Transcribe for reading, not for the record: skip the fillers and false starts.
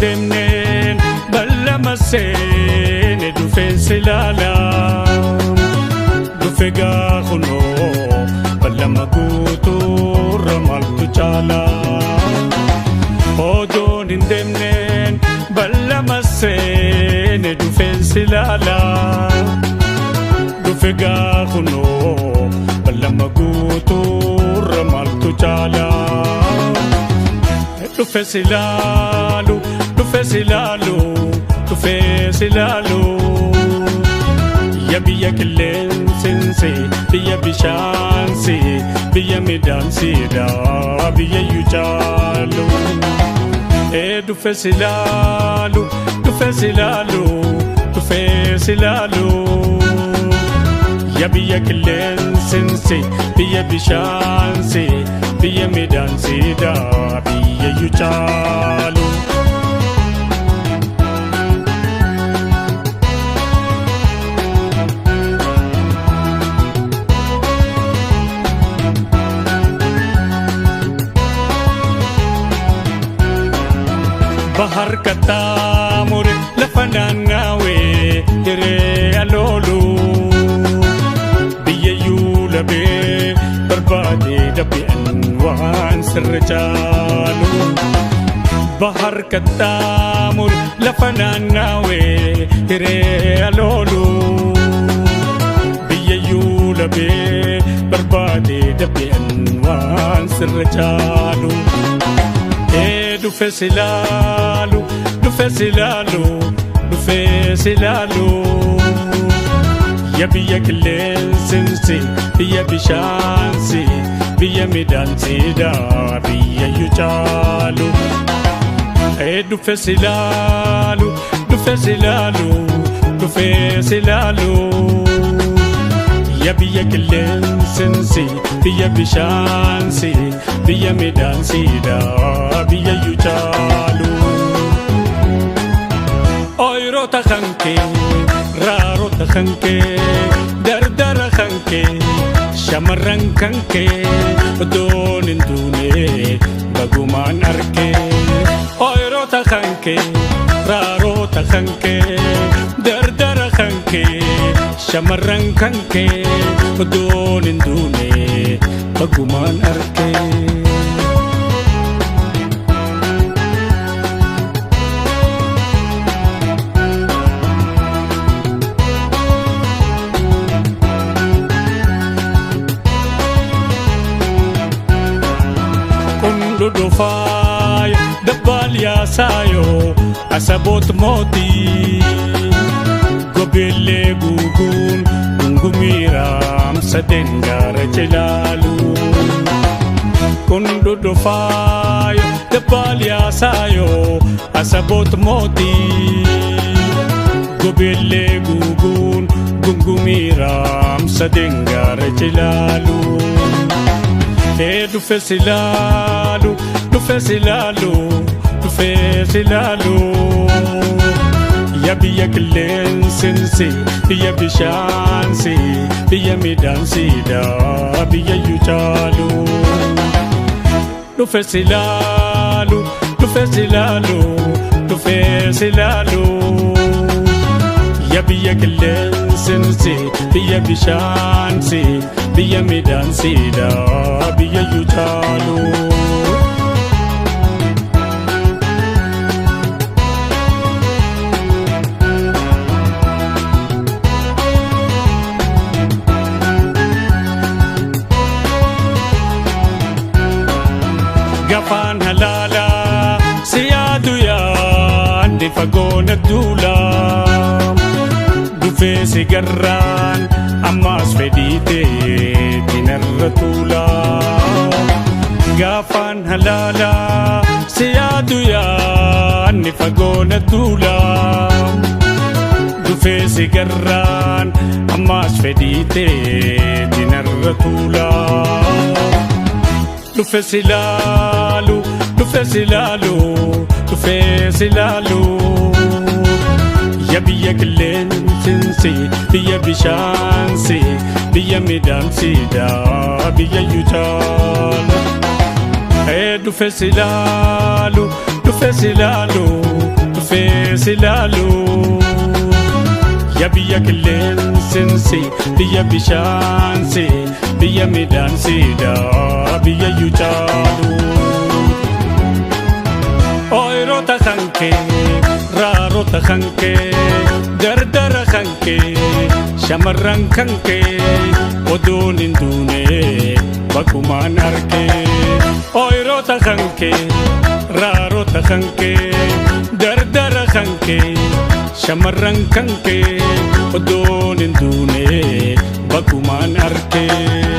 demnen ballama seene dhufe silala dhufe gaahuno ballama guutuurra maaltu caala odoon hin demnen ballama seene dhufe silala dhufe gaahuno ballama guutuurra maaltu caala dhufe silalu dhufe silalu dhufe silalu biyya qilleensinsi biyya bishaansi biyya midhaansiidha biyya iyyuu caalu dhufe silalu dhufe silalu dhufe silalu biyya qilleensinsi biyya bishaansi biyya midhaansiidha biyya iyyuu caalu bahar katamure lafanangawe dire alolu biya yulabe barbade dabi anwan sirjalu bahar katamure lafanangawe dire alolu biya yulabe barbade dabi anwan sirjalu dhufe silalu dhufe silalu dhufe silalu biyya qilleensinsi biyya bishaansi biyya midhaansiidha biyya iyyuu caalu dhufe silalu dhufe silalu dhufe silalu biyya qilleensinsi biyya bishaansi biyya midhaansiidha biyya iyyuu caalu ooyiroota kanke raarota kanke dardara kanke shamarran kanke odoon hin duune bagumaan arge ooyiroota kanke raarota kanke dardara kanke shamarran kanke odoon hin duune bagumaan arge Ludofaya dabbal yaasayo asabot moti gobelle gugun gungumiram sadengara jelalu kun ludofaya dabbal yaasayo asabot moti gobelle gugun gungumiram sadengara jelalu dhufe silalu dhufe silalu dhufe silalu biyya qilleensinsi biyya bishaansi biyya midhaansiidha biyya iyyuu caalu dhufe silalu dhufe silalu dhufe silalu biyya qilleensinsi biyya bishaansi biyya midhaansiidha biyya iyyuu caalu gafaan halaala siyaadu yaadde fagoona duula dhufe sigarraan ammaas fedhiitee dinarra tuula gafaan halaala siyaadu yaadde fagoona duula dhufe sigarraan ammaas fedhiitee dinarra tuula dhufe silalu dhufe silalu dhufe silalu biyya qilleensinsi biyya bishaansi biyya midhaansiidha biyya iyyuu caalu dhufe silalu dhufe silalu dhufee si laalu. Ya biyya qilleensi, biyya bishaansi, biyya midhaansiidha, biyya iyyuu caalu. Ooyiroota kan kee, raarota kan kee, dardara kan kee, shamarran kan kee, oduun hin duune bakkumaan argee. Ooyiroota kan kee, raarota kan kee, dardara kan kee, shamarran kan kee, oduun hin duune bakkumaan argee.